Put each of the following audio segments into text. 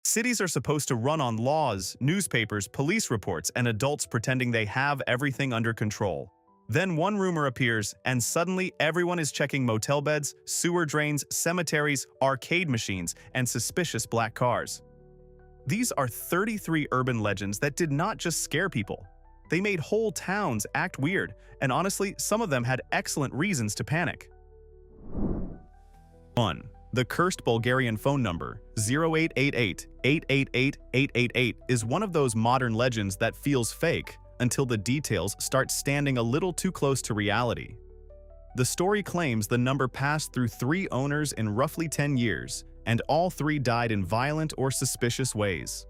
Cities are supposed to run on laws, newspapers, police reports, and adults pretending they have everything under control. Then one rumor appears, and suddenly everyone is checking motel beds, sewer drains, cemeteries, arcade machines, and suspicious black cars. These are 33 urban legends that did not just scare people. They made whole towns act weird, and honestly, some of them had excellent reasons to panic. 1. The cursed Bulgarian phone number 0888-888-888 is one of those modern legends that feels fake until the details start standing a little too close to reality. The story claims the number passed through 3 owners in roughly 10 years, and all 3 died in violent or suspicious ways.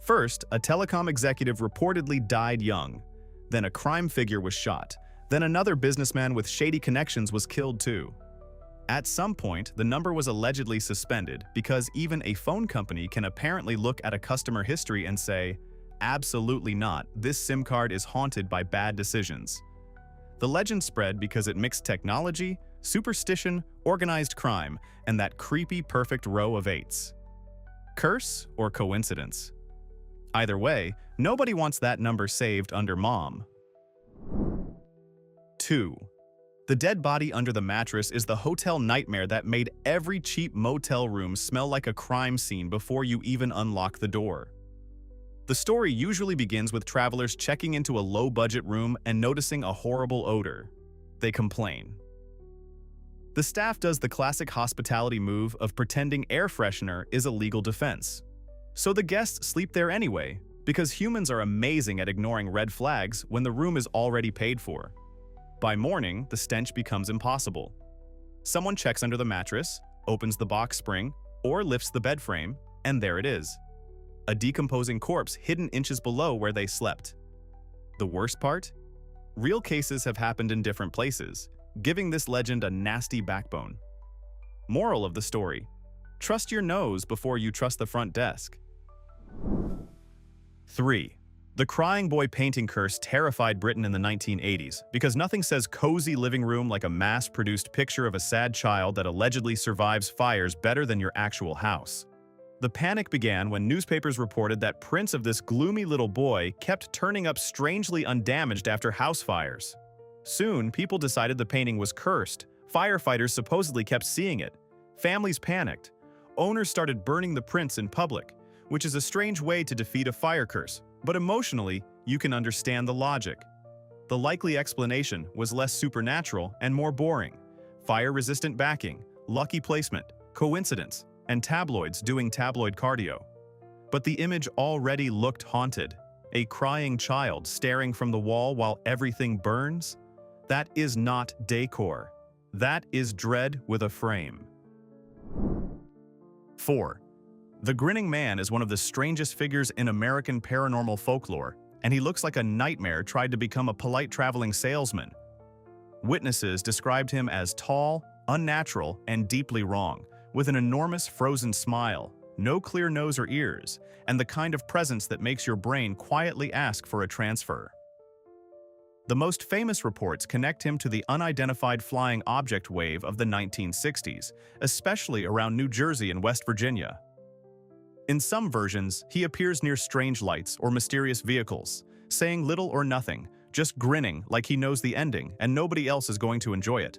First, a telecom executive reportedly died young. Then a crime figure was shot. Then another businessman with shady connections was killed too. At some point, the number was allegedly suspended because even a phone company can apparently look at a customer history and say, "Absolutely not, this SIM card is haunted by bad decisions." The legend spread because it mixed technology, superstition, organized crime, and that creepy perfect row of 8s. Curse or coincidence? Either way, nobody wants that number saved under mom. 2. The dead body under the mattress is the hotel nightmare that made every cheap motel room smell like a crime scene before you even unlock the door. The story usually begins with travelers checking into a low-budget room and noticing a horrible odor. They complain. The staff does the classic hospitality move of pretending air freshener is a legal defense. So the guests sleep there anyway, because humans are amazing at ignoring red flags when the room is already paid for. By morning, the stench becomes impossible. Someone checks under the mattress, opens the box spring, or lifts the bed frame, and there it is. A decomposing corpse hidden inches below where they slept. The worst part? Real cases have happened in different places, giving this legend a nasty backbone. Moral of the story: trust your nose before you trust the front desk. 3. The crying boy painting curse terrified Britain in the 1980s because nothing says cozy living room like a mass-produced picture of a sad child that allegedly survives fires better than your actual house. The panic began when newspapers reported that prints of this gloomy little boy kept turning up strangely undamaged after house fires. Soon, people decided the painting was cursed. Firefighters supposedly kept seeing it. Families panicked. Owners started burning the prints in public, which is a strange way to defeat a fire curse. But emotionally, you can understand the logic. The likely explanation was less supernatural and more boring: fire-resistant backing, lucky placement, coincidence, and tabloids doing tabloid cardio. But the image already looked haunted. A crying child staring from the wall while everything burns? That is not decor. That is dread with a frame. 4. The grinning man is one of the strangest figures in American paranormal folklore, and he looks like a nightmare tried to become a polite traveling salesman. Witnesses described him as tall, unnatural, and deeply wrong, with an enormous frozen smile, no clear nose or ears, and the kind of presence that makes your brain quietly ask for a transfer. The most famous reports connect him to the unidentified flying object wave of the 1960s, especially around New Jersey and West Virginia. In some versions, he appears near strange lights or mysterious vehicles, saying little or nothing, just grinning like he knows the ending and nobody else is going to enjoy it.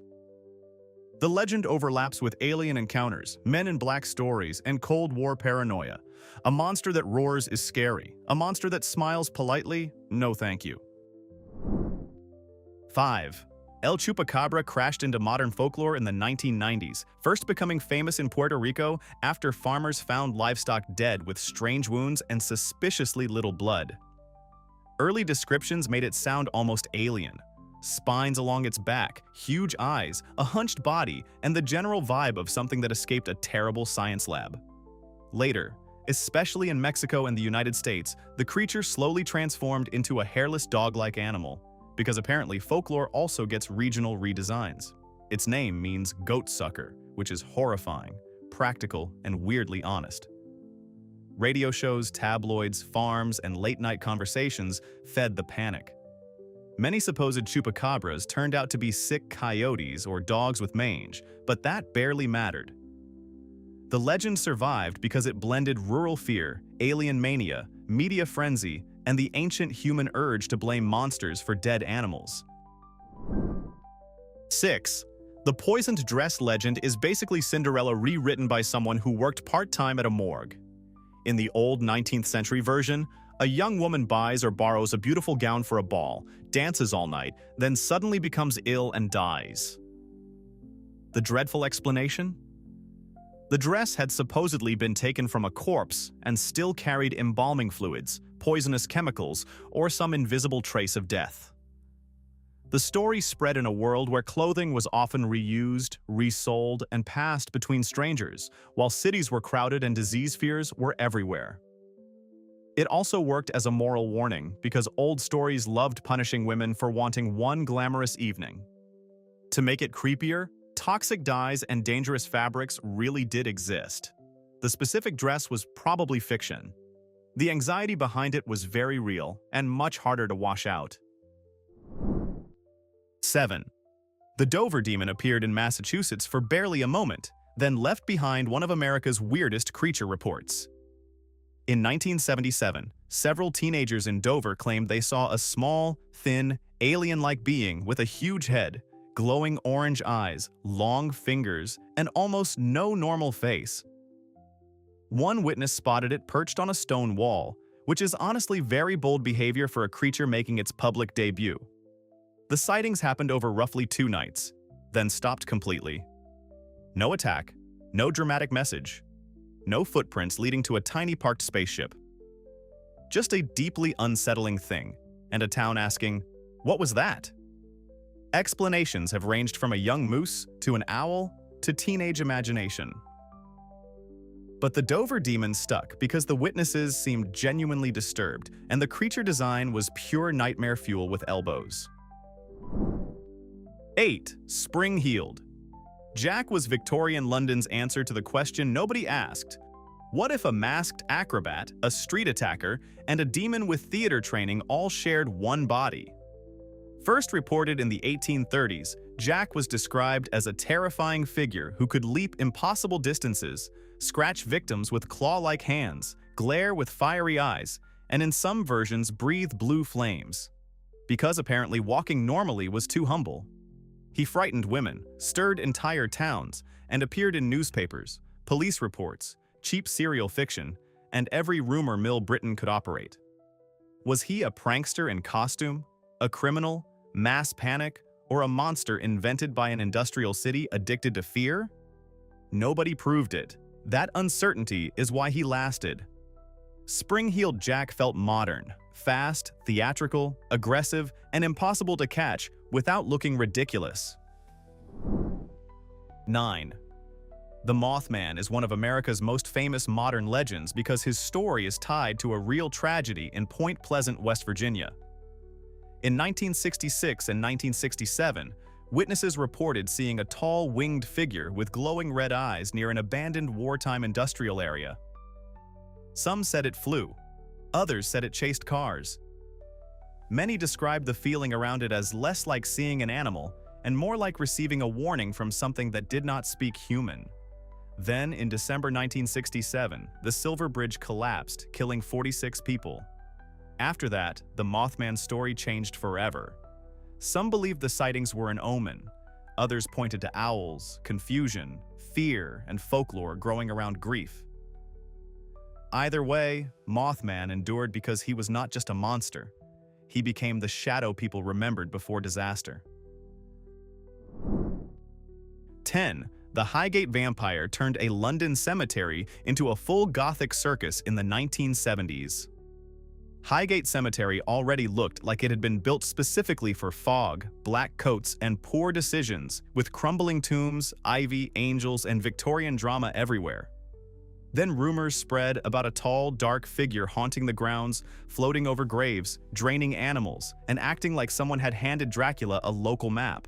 The legend overlaps with alien encounters, Men in Black stories, and Cold War paranoia. A monster that roars is scary. A monster that smiles politely? No thank you. 5. El Chupacabra crashed into modern folklore in the 1990s, first becoming famous in Puerto Rico after farmers found livestock dead with strange wounds and suspiciously little blood. Early descriptions made it sound almost alien. Spines along its back, huge eyes, a hunched body, and the general vibe of something that escaped a terrible science lab. Later, especially in Mexico and the United States, the creature slowly transformed into a hairless dog-like animal, because apparently folklore also gets regional redesigns. Its name means goat sucker, which is horrifying, practical, and weirdly honest. Radio shows, tabloids, farms, and late-night conversations fed the panic. Many supposed chupacabras turned out to be sick coyotes or dogs with mange, but that barely mattered. The legend survived because it blended rural fear, alien mania, media frenzy, and the ancient human urge to blame monsters for dead animals. 6. The poisoned dress legend is basically Cinderella rewritten by someone who worked part-time at a morgue. In the old 19th century version, a young woman buys or borrows a beautiful gown for a ball, dances all night, then suddenly becomes ill and dies. The dreadful explanation? The dress had supposedly been taken from a corpse and still carried embalming fluids, poisonous chemicals, or some invisible trace of death. The story spread in a world where clothing was often reused, resold, and passed between strangers, while cities were crowded and disease fears were everywhere. It also worked as a moral warning because old stories loved punishing women for wanting one glamorous evening. To make it creepier, toxic dyes and dangerous fabrics really did exist. The specific dress was probably fiction. The anxiety behind it was very real and much harder to wash out. 7. The Dover demon appeared in Massachusetts for barely a moment, then left behind one of America's weirdest creature reports. In 1977, several teenagers in Dover claimed they saw a small, thin, alien-like being with a huge head, glowing orange eyes, long fingers, and almost no normal face. One witness spotted it perched on a stone wall, which is honestly very bold behavior for a creature making its public debut. The sightings happened over roughly 2 nights, then stopped completely. No attack, no dramatic message, no footprints leading to a tiny parked spaceship. Just a deeply unsettling thing, and a town asking, "What was that?" Explanations have ranged from a young moose to an owl to teenage imagination. But the Dover demon stuck because the witnesses seemed genuinely disturbed, and the creature design was pure nightmare fuel with elbows. 8. Spring-heeled. Jack was Victorian London's answer to the question nobody asked. What if a masked acrobat, a street attacker, and a demon with theater training all shared one body? First reported in the 1830s, Jack was described as a terrifying figure who could leap impossible distances, scratch victims with claw-like hands, glare with fiery eyes, and in some versions breathe blue flames. Because apparently walking normally was too humble. He frightened women, stirred entire towns, and appeared in newspapers, police reports, cheap serial fiction, and every rumor mill Britain could operate. Was he a prankster in costume, a criminal, mass panic, or a monster invented by an industrial city addicted to fear? Nobody proved it. That uncertainty is why he lasted. Spring-heeled Jack felt modern, fast, theatrical, aggressive, and impossible to catch without looking ridiculous. 9. The Mothman is one of America's most famous modern legends because his story is tied to a real tragedy in Point Pleasant, West Virginia. In 1966 and 1967, witnesses reported seeing a tall, winged figure with glowing red eyes near an abandoned wartime industrial area. Some said it flew. Others said it chased cars. Many described the feeling around it as less like seeing an animal and more like receiving a warning from something that did not speak human. Then, in December 1967, the Silver Bridge collapsed, killing 46 people. After that, the Mothman story changed forever. Some believed the sightings were an omen. Others pointed to owls, confusion, fear, and folklore growing around grief. Either way, Mothman endured because he was not just a monster. He became the shadow people remembered before disaster. 10. The Highgate Vampire turned a London cemetery into a full Gothic circus in the 1970s. Highgate Cemetery already looked like it had been built specifically for fog, black coats, and poor decisions, with crumbling tombs, ivy, angels, and Victorian drama everywhere. Then rumors spread about a tall, dark figure haunting the grounds, floating over graves, draining animals, and acting like someone had handed Dracula a local map.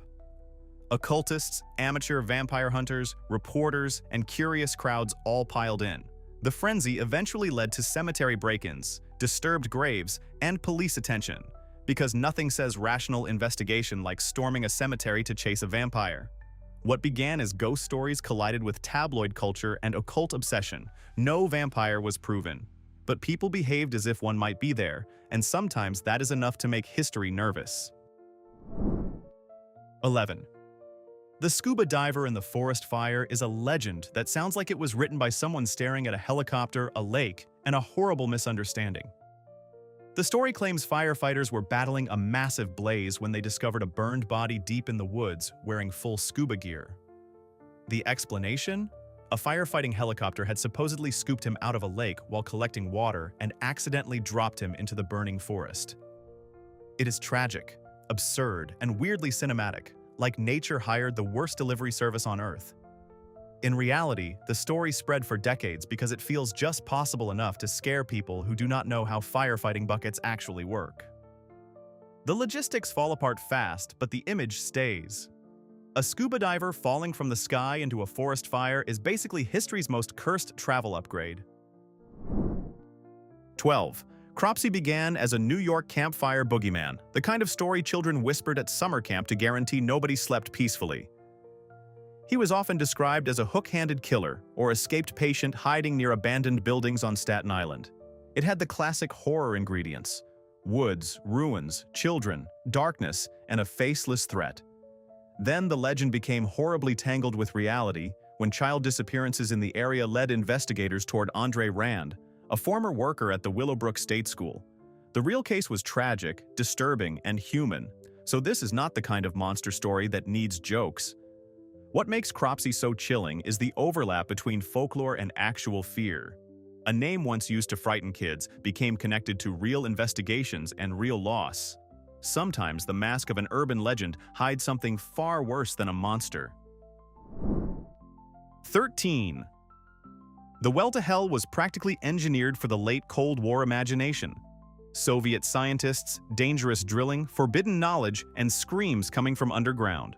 Occultists, amateur vampire hunters, reporters, and curious crowds all piled in. The frenzy eventually led to cemetery break-ins, disturbed graves, and police attention, because nothing says rational investigation like storming a cemetery to chase a vampire. What began as ghost stories collided with tabloid culture and occult obsession. No vampire was proven, but people behaved as if one might be there, and sometimes that is enough to make history nervous. 11. The scuba diver in the forest fire is a legend that sounds like it was written by someone staring at a helicopter, a lake, and a horrible misunderstanding. The story claims firefighters were battling a massive blaze when they discovered a burned body deep in the woods wearing full scuba gear. The explanation? A firefighting helicopter had supposedly scooped him out of a lake while collecting water and accidentally dropped him into the burning forest. It is tragic, absurd, and weirdly cinematic, like nature hired the worst delivery service on Earth. In reality, the story spread for decades because it feels just possible enough to scare people who do not know how firefighting buckets actually work. The logistics fall apart fast, but the image stays. A scuba diver falling from the sky into a forest fire is basically history's most cursed travel upgrade. 12. Cropsey began as a New York campfire boogeyman, the kind of story children whispered at summer camp to guarantee nobody slept peacefully. He was often described as a hook-handed killer or escaped patient hiding near abandoned buildings on Staten Island. It had the classic horror ingredients: woods, ruins, children, darkness, and a faceless threat. Then the legend became horribly tangled with reality when child disappearances in the area led investigators toward Andre Rand, a former worker at the Willowbrook State School. The real case was tragic, disturbing, and human, so this is not the kind of monster story that needs jokes. What makes Cropsey so chilling is the overlap between folklore and actual fear. A name once used to frighten kids became connected to real investigations and real loss. Sometimes the mask of an urban legend hides something far worse than a monster. 13. The well-to-hell was practically engineered for the late Cold War imagination. Soviet scientists, dangerous drilling, forbidden knowledge, and screams coming from underground.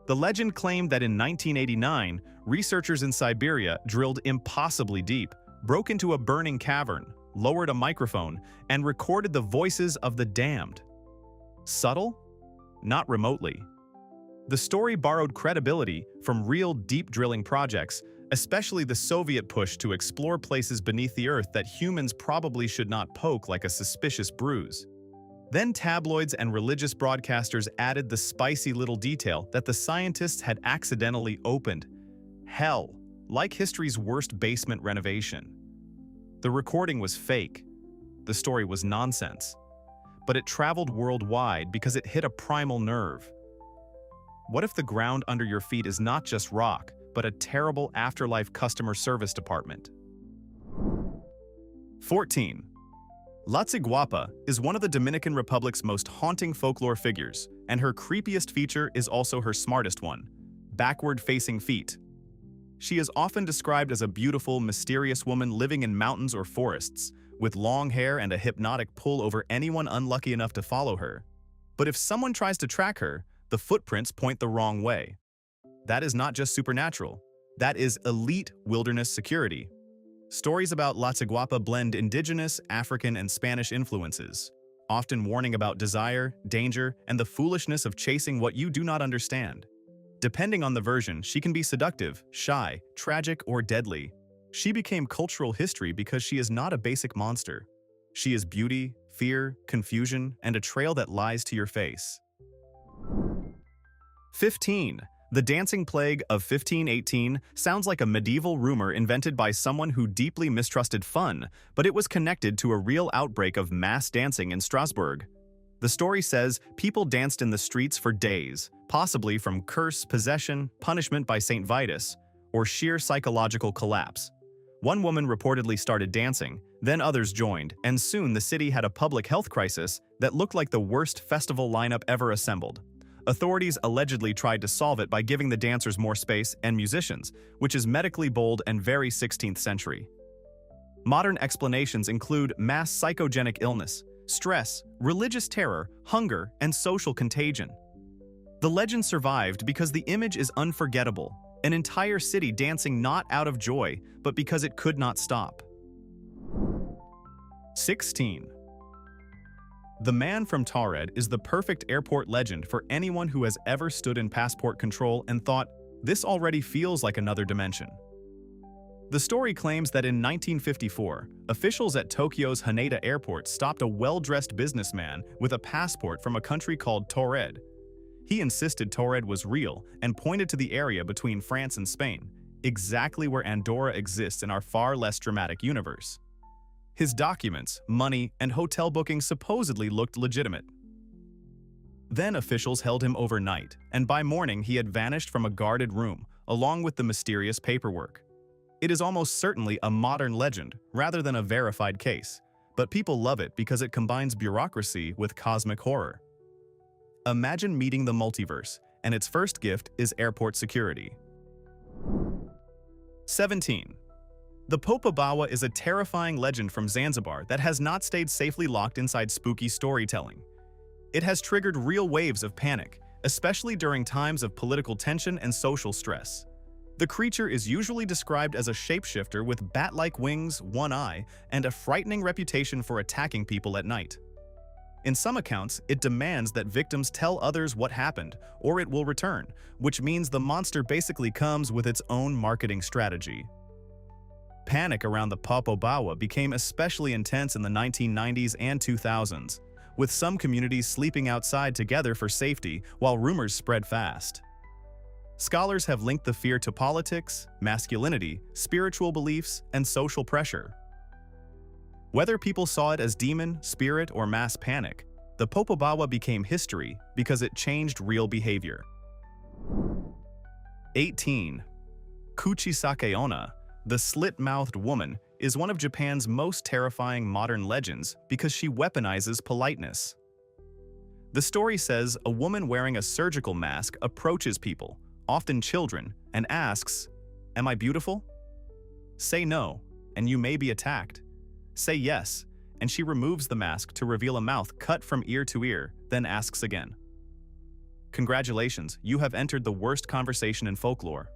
The legend claimed that in 1989, researchers in Siberia drilled impossibly deep, broke into a burning cavern, lowered a microphone, and recorded the voices of the damned. Subtle? Not remotely. The story borrowed credibility from real deep drilling projects, especially the Soviet push to explore places beneath the earth that humans probably should not poke like a suspicious bruise. Then tabloids and religious broadcasters added the spicy little detail that the scientists had accidentally opened hell, like history's worst basement renovation. The recording was fake. The story was nonsense. But it traveled worldwide because it hit a primal nerve. What if the ground under your feet is not just rock, but a terrible afterlife customer service department? 14. La Ciguapa is one of the Dominican Republic's most haunting folklore figures, and her creepiest feature is also her smartest one: backward-facing feet. She is often described as a beautiful, mysterious woman living in mountains or forests, with long hair and a hypnotic pull over anyone unlucky enough to follow her. But if someone tries to track her, the footprints point the wrong way. That is not just supernatural. That is elite wilderness security. Stories about La Ciguapa blend indigenous, African, and Spanish influences, often warning about desire, danger, and the foolishness of chasing what you do not understand. Depending on the version, she can be seductive, shy, tragic, or deadly. She became cultural history because she is not a basic monster. She is beauty, fear, confusion, and a trail that lies to your face. 15. The Dancing Plague of 1518 sounds like a medieval rumor invented by someone who deeply mistrusted fun, but it was connected to a real outbreak of mass dancing in Strasbourg. The story says people danced in the streets for days, possibly from curse, possession, punishment by Saint Vitus, or sheer psychological collapse. One woman reportedly started dancing, then others joined, and soon the city had a public health crisis that looked like the worst festival lineup ever assembled. Authorities allegedly tried to solve it by giving the dancers more space and musicians, which is medically bold and very 16th century. Modern explanations include mass psychogenic illness, stress, religious terror, hunger, and social contagion. The legend survived because the image is unforgettable, an entire city dancing not out of joy, but because it could not stop. 16. The Man from Taured is the perfect airport legend for anyone who has ever stood in passport control and thought, This already feels like another dimension. The story claims that in 1954, officials at Tokyo's Haneda Airport stopped a well-dressed businessman with a passport from a country called Taured. He insisted Taured was real and pointed to the area between France and Spain, exactly where Andorra exists in our far less dramatic universe. His documents, money, and hotel bookings supposedly looked legitimate. Then officials held him overnight, and by morning he had vanished from a guarded room, along with the mysterious paperwork. It is almost certainly a modern legend, rather than a verified case, but people love it because it combines bureaucracy with cosmic horror. Imagine meeting the multiverse, and its first gift is airport security. 17. The Popobawa is a terrifying legend from Zanzibar that has not stayed safely locked inside spooky storytelling. It has triggered real waves of panic, especially during times of political tension and social stress. The creature is usually described as a shapeshifter with bat-like wings, one eye, and a frightening reputation for attacking people at night. In some accounts, it demands that victims tell others what happened, or it will return, which means the monster basically comes with its own marketing strategy. Panic around the Popobawa became especially intense in the 1990s and 2000s, with some communities sleeping outside together for safety while rumors spread fast. Scholars have linked the fear to politics, masculinity, spiritual beliefs, and social pressure. Whether people saw it as demon, spirit, or mass panic, the Popobawa became history because it changed real behavior. 18. Kuchisake Onna, the slit-mouthed woman, is one of Japan's most terrifying modern legends because she weaponizes politeness. The story says a woman wearing a surgical mask approaches people, often children, and asks, "Am I beautiful?" Say no, and you may be attacked. Say yes, and she removes the mask to reveal a mouth cut from ear to ear, then asks again. Congratulations, you have entered the worst conversation in folklore.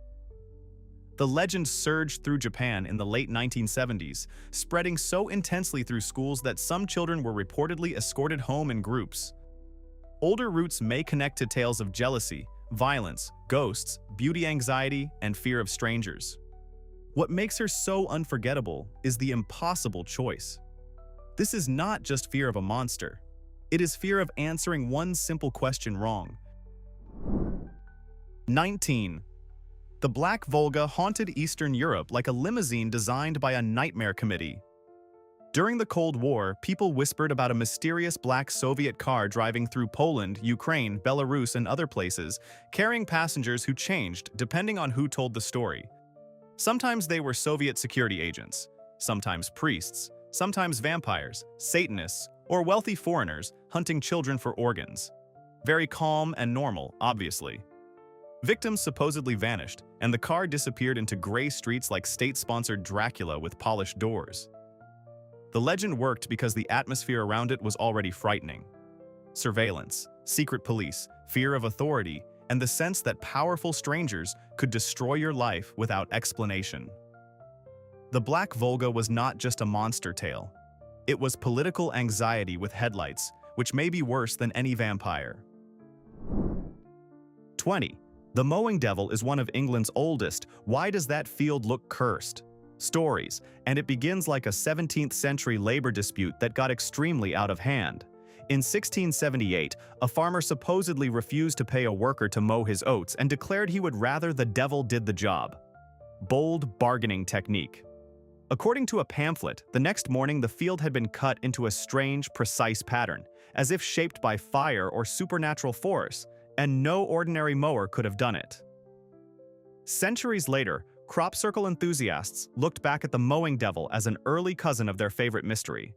The legend surged through Japan in the late 1970s, spreading so intensely through schools that some children were reportedly escorted home in groups. Older roots may connect to tales of jealousy, violence, ghosts, beauty anxiety, and fear of strangers. What makes her so unforgettable is the impossible choice. This is not just fear of a monster. It is fear of answering one simple question wrong. 19. The Black Volga haunted Eastern Europe like a limousine designed by a nightmare committee. During the Cold War, people whispered about a mysterious black Soviet car driving through Poland, Ukraine, Belarus, and other places, carrying passengers who changed depending on who told the story. Sometimes they were Soviet security agents, sometimes priests, sometimes vampires, Satanists, or wealthy foreigners hunting children for organs. Very calm and normal, obviously. Victims supposedly vanished, and the car disappeared into gray streets like state-sponsored Dracula with polished doors. The legend worked because the atmosphere around it was already frightening. Surveillance, secret police, fear of authority, and the sense that powerful strangers could destroy your life without explanation. The Black Volga was not just a monster tale. It was political anxiety with headlights, which may be worse than any vampire. 20. The Mowing Devil is one of England's oldest "why does that field look cursed?" stories, and it begins like a 17th century labor dispute that got extremely out of hand. In 1678, a farmer supposedly refused to pay a worker to mow his oats and declared he would rather the devil did the job. Bold bargaining technique. According to a pamphlet, the next morning the field had been cut into a strange, precise pattern, as if shaped by fire or supernatural force, and no ordinary mower could have done it. Centuries later, crop circle enthusiasts looked back at the Mowing Devil as an early cousin of their favorite mystery.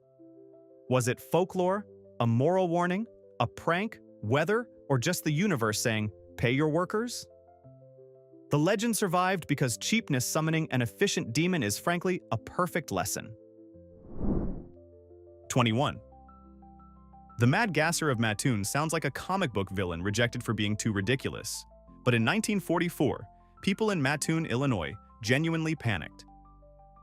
Was it folklore, a moral warning, a prank, weather, or just the universe saying, "Pay your workers"? The legend survived because cheapness summoning an efficient demon is frankly a perfect lesson. 21. The Mad Gasser of Mattoon sounds like a comic book villain rejected for being too ridiculous. But in 1944, people in Mattoon, Illinois, genuinely panicked.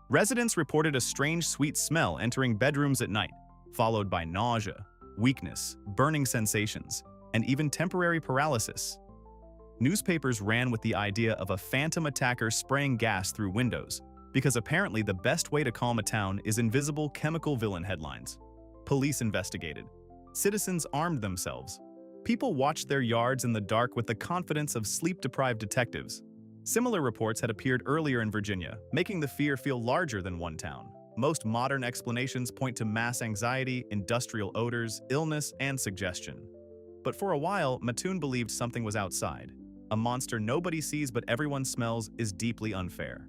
Residents reported a strange sweet smell entering bedrooms at night, followed by nausea, weakness, burning sensations, and even temporary paralysis. Newspapers ran with the idea of a phantom attacker spraying gas through windows, because apparently the best way to calm a town is invisible chemical villain headlines. Police investigated. Citizens armed themselves. People watched their yards in the dark with the confidence of sleep-deprived detectives. Similar reports had appeared earlier in Virginia, making the fear feel larger than one town. Most modern explanations point to mass anxiety, industrial odors, illness, and suggestion. But for a while, Mattoon believed something was outside. A monster nobody sees but everyone smells is deeply unfair.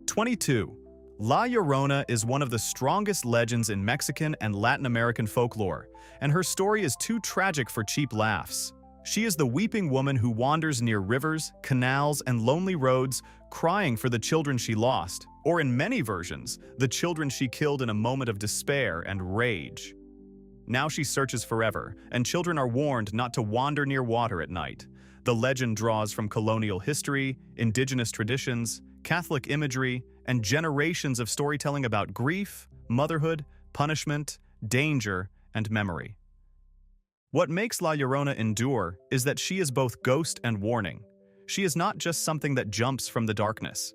22. La Llorona is one of the strongest legends in Mexican and Latin American folklore, and her story is too tragic for cheap laughs. She is the weeping woman who wanders near rivers, canals, and lonely roads, crying for the children she lost, or in many versions, the children she killed in a moment of despair and rage. Now she searches forever, and children are warned not to wander near water at night. The legend draws from colonial history, indigenous traditions, Catholic imagery, and generations of storytelling about grief, motherhood, punishment, danger, and memory. What makes La Llorona endure is that she is both ghost and warning. She is not just something that jumps from the darkness.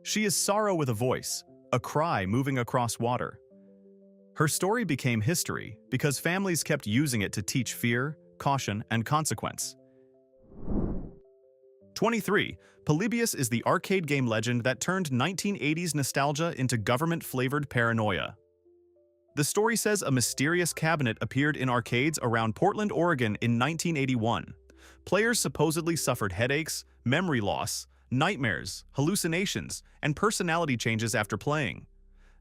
She is sorrow with a voice, a cry moving across water. Her story became history because families kept using it to teach fear, caution, and consequence. 23. Polybius is the arcade game legend that turned 1980s nostalgia into government-flavored paranoia. The story says a mysterious cabinet appeared in arcades around Portland, Oregon in 1981. Players supposedly suffered headaches, memory loss, nightmares, hallucinations, and personality changes after playing.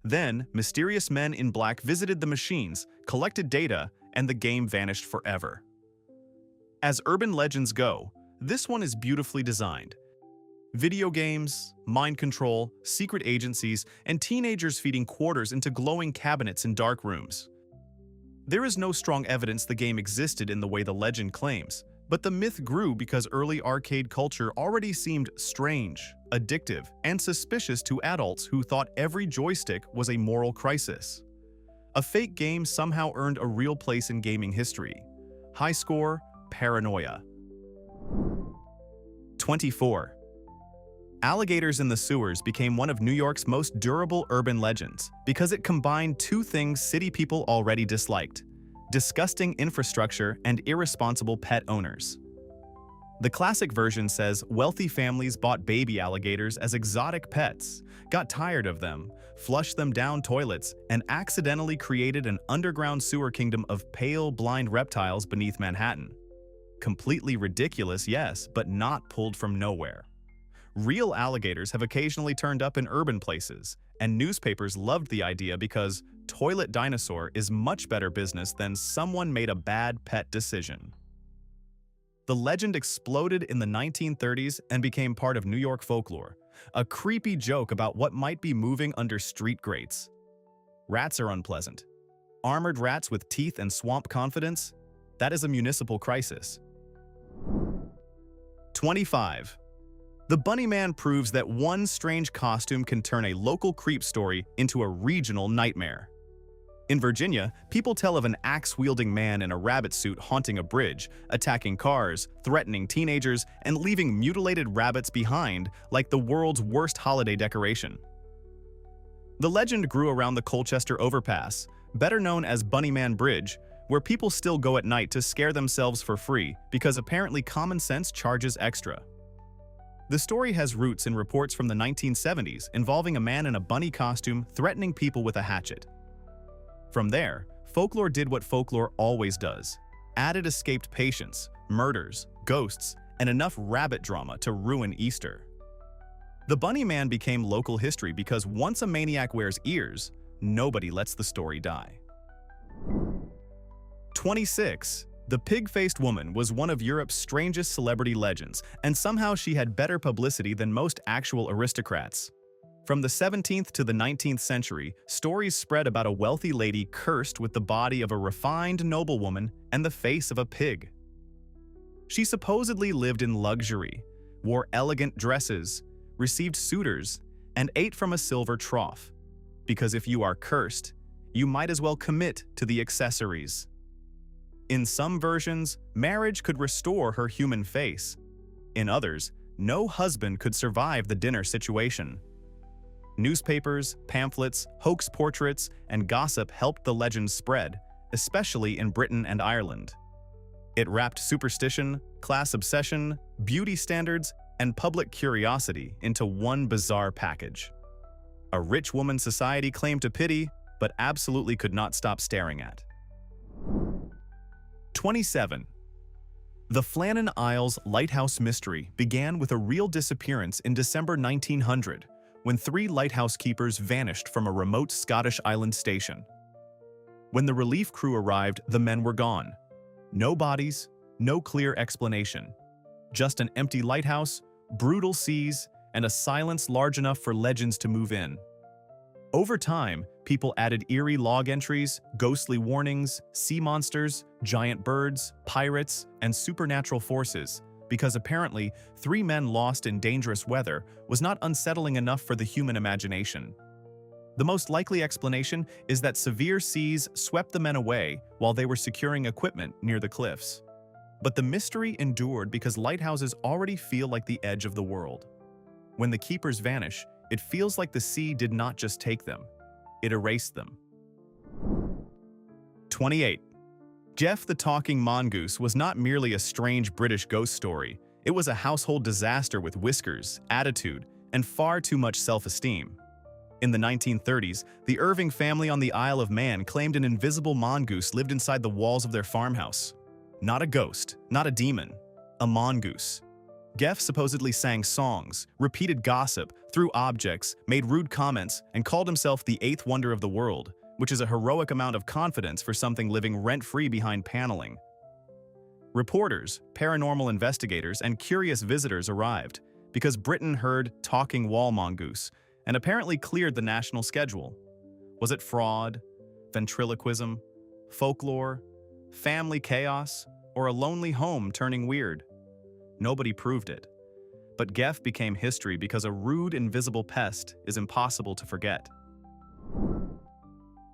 Then, mysterious men in black visited the machines, collected data, and the game vanished forever. As urban legends go, this one is beautifully designed. Video games, mind control, secret agencies, and teenagers feeding quarters into glowing cabinets in dark rooms. There is no strong evidence the game existed in the way the legend claims, but the myth grew because early arcade culture already seemed strange, addictive, and suspicious to adults who thought every joystick was a moral crisis. A fake game somehow earned a real place in gaming history. High score, paranoia. 24. Alligators in the sewers became one of New York's most durable urban legends because it combined two things city people already disliked: disgusting infrastructure and irresponsible pet owners. The classic version says wealthy families bought baby alligators as exotic pets, got tired of them, flushed them down toilets, and accidentally created an underground sewer kingdom of pale, blind reptiles beneath Manhattan. Completely ridiculous, yes, but not pulled from nowhere. Real alligators have occasionally turned up in urban places, and newspapers loved the idea because toilet dinosaur is much better business than someone made a bad pet decision. The legend exploded in the 1930s and became part of New York folklore, a creepy joke about what might be moving under street grates. Rats are unpleasant. Armored rats with teeth and swamp confidence? That is a municipal crisis. 25. The Bunny Man proves that one strange costume can turn a local creep story into a regional nightmare. In Virginia, people tell of an axe-wielding man in a rabbit suit haunting a bridge, attacking cars, threatening teenagers, and leaving mutilated rabbits behind like the world's worst holiday decoration. The legend grew around the Colchester Overpass, better known as Bunny Man Bridge, where people still go at night to scare themselves for free because apparently common sense charges extra. The story has roots in reports from the 1970s involving a man in a bunny costume threatening people with a hatchet. From there, folklore did what folklore always does: added escaped patients, murders, ghosts, and enough rabbit drama to ruin Easter. The Bunny Man became local history because once a maniac wears ears, nobody lets the story die. 26. The pig-faced woman was one of Europe's strangest celebrity legends, and somehow she had better publicity than most actual aristocrats. From the 17th to the 19th century, stories spread about a wealthy lady cursed with the body of a refined noblewoman and the face of a pig. She supposedly lived in luxury, wore elegant dresses, received suitors, and ate from a silver trough. Because if you are cursed, you might as well commit to the accessories. In some versions, marriage could restore her human face. In others, no husband could survive the dinner situation. Newspapers, pamphlets, hoax portraits, and gossip helped the legend spread, especially in Britain and Ireland. It wrapped superstition, class obsession, beauty standards, and public curiosity into one bizarre package. A rich woman's society claimed to pity, but absolutely could not stop staring at. 27. The Flannan Isles lighthouse mystery began with a real disappearance in December 1900, when 3 lighthouse keepers vanished from a remote Scottish island station. When the relief crew arrived, the men were gone. No bodies, no clear explanation. Just an empty lighthouse, brutal seas, and a silence large enough for legends to move in. Over time, people added eerie log entries, ghostly warnings, sea monsters, giant birds, pirates, and supernatural forces, because apparently 3 men lost in dangerous weather was not unsettling enough for the human imagination. The most likely explanation is that severe seas swept the men away while they were securing equipment near the cliffs. But the mystery endured because lighthouses already feel like the edge of the world. When the keepers vanish, it feels like the sea did not just take them, it erased them. 28. Jeff the Talking Mongoose was not merely a strange British ghost story, it was a household disaster with whiskers, attitude, and far too much self-esteem. In the 1930s, the Irving family on the Isle of Man claimed an invisible mongoose lived inside the walls of their farmhouse. Not a ghost, not a demon, a mongoose. Geff supposedly sang songs, repeated gossip, threw objects, made rude comments, and called himself the 8th wonder of the world, which is a heroic amount of confidence for something living rent-free behind paneling. Reporters, paranormal investigators, and curious visitors arrived because Britain heard talking wall mongoose and apparently cleared the national schedule. Was it fraud, ventriloquism, folklore, family chaos, or a lonely home turning weird? Nobody proved it. But Geff became history because a rude, invisible pest is impossible to forget.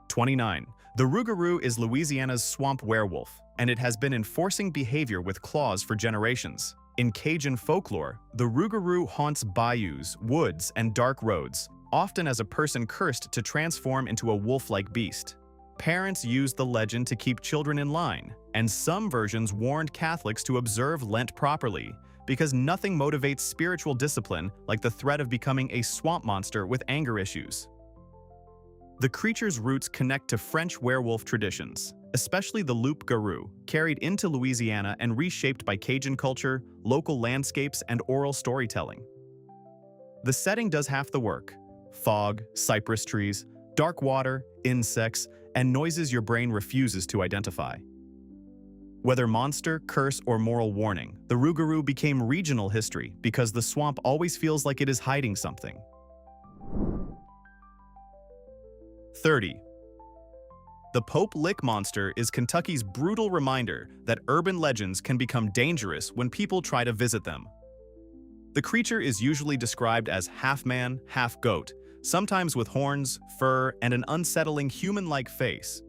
29. The rougarou is Louisiana's swamp werewolf, and it has been enforcing behavior with claws for generations. In Cajun folklore, the rougarou haunts bayous, woods, and dark roads, often as a person cursed to transform into a wolf-like beast. Parents used the legend to keep children in line, and some versions warned Catholics to observe Lent properly, because nothing motivates spiritual discipline like the threat of becoming a swamp monster with anger issues. The creature's roots connect to French werewolf traditions, especially the loup-garou, carried into Louisiana and reshaped by Cajun culture, local landscapes, and oral storytelling. The setting does half the work: fog, cypress trees, dark water, insects, and noises your brain refuses to identify. Whether monster, curse, or moral warning, the rougarou became regional history because the swamp always feels like it is hiding something. 30. The Pope Lick Monster is Kentucky's brutal reminder that urban legends can become dangerous when people try to visit them. The creature is usually described as half-man, half-goat, sometimes with horns, fur, and an unsettling human-like face.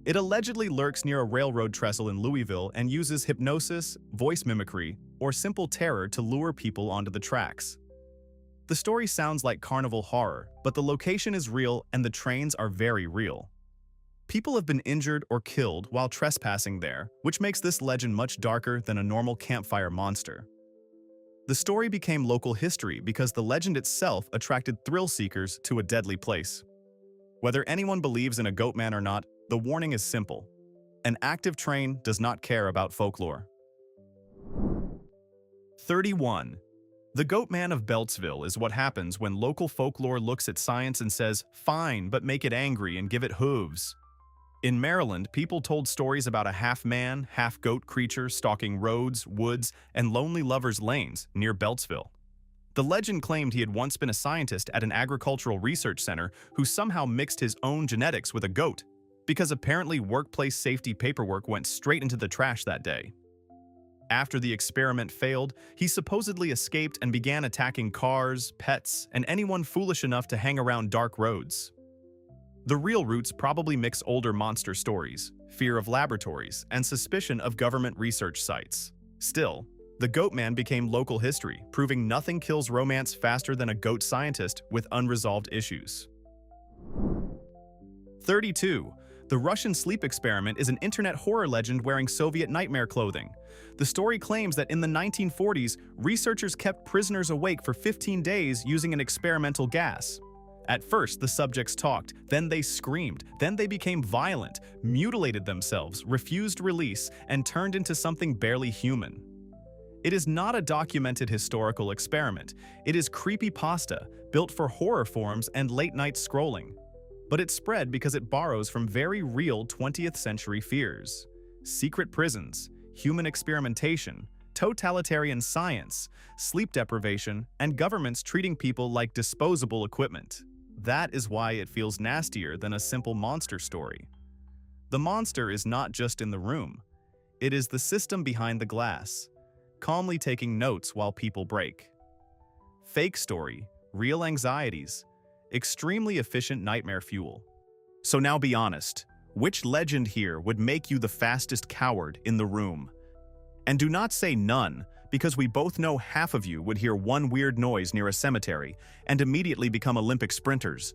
It allegedly lurks near a railroad trestle in Louisville and uses hypnosis, voice mimicry, or simple terror to lure people onto the tracks. The story sounds like carnival horror, but the location is real and the trains are very real. People have been injured or killed while trespassing there, which makes this legend much darker than a normal campfire monster. The story became local history because the legend itself attracted thrill seekers to a deadly place. Whether anyone believes in a goat man or not, the warning is simple. An active train does not care about folklore. 31. The Goat Man of Beltsville is what happens when local folklore looks at science and says, "Fine, but make it angry and give it hooves." In Maryland, people told stories about a half-man, half-goat creature stalking roads, woods, and lonely lovers' lanes near Beltsville. The legend claimed he had once been a scientist at an agricultural research center who somehow mixed his own genetics with a goat, because apparently workplace safety paperwork went straight into the trash that day. After the experiment failed, he supposedly escaped and began attacking cars, pets, and anyone foolish enough to hang around dark roads. The real roots probably mix older monster stories, fear of laboratories, and suspicion of government research sites. Still, the goat man became local history, proving nothing kills romance faster than a goat scientist with unresolved issues. 32. The Russian sleep experiment is an internet horror legend wearing Soviet nightmare clothing. The story claims that in the 1940s, researchers kept prisoners awake for 15 days using an experimental gas. At first, the subjects talked, then they screamed, then they became violent, mutilated themselves, refused release, and turned into something barely human. It is not a documented historical experiment. It is creepypasta, built for horror forums and late-night scrolling. But it spread because it borrows from very real 20th century fears. Secret prisons, human experimentation, totalitarian science, sleep deprivation, and governments treating people like disposable equipment. That is why it feels nastier than a simple monster story. The monster is not just in the room. It is the system behind the glass, calmly taking notes while people break. Fake story, real anxieties, extremely efficient nightmare fuel. So now be honest, which legend here would make you the fastest coward in the room? And do not say none, because we both know half of you would hear one weird noise near a cemetery and immediately become Olympic sprinters.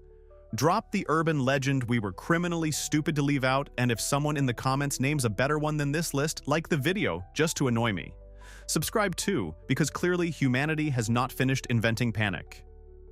Drop the urban legend we were criminally stupid to leave out, and if someone in the comments names a better one than this list, like the video just to annoy me. Subscribe too, because clearly humanity has not finished inventing panic.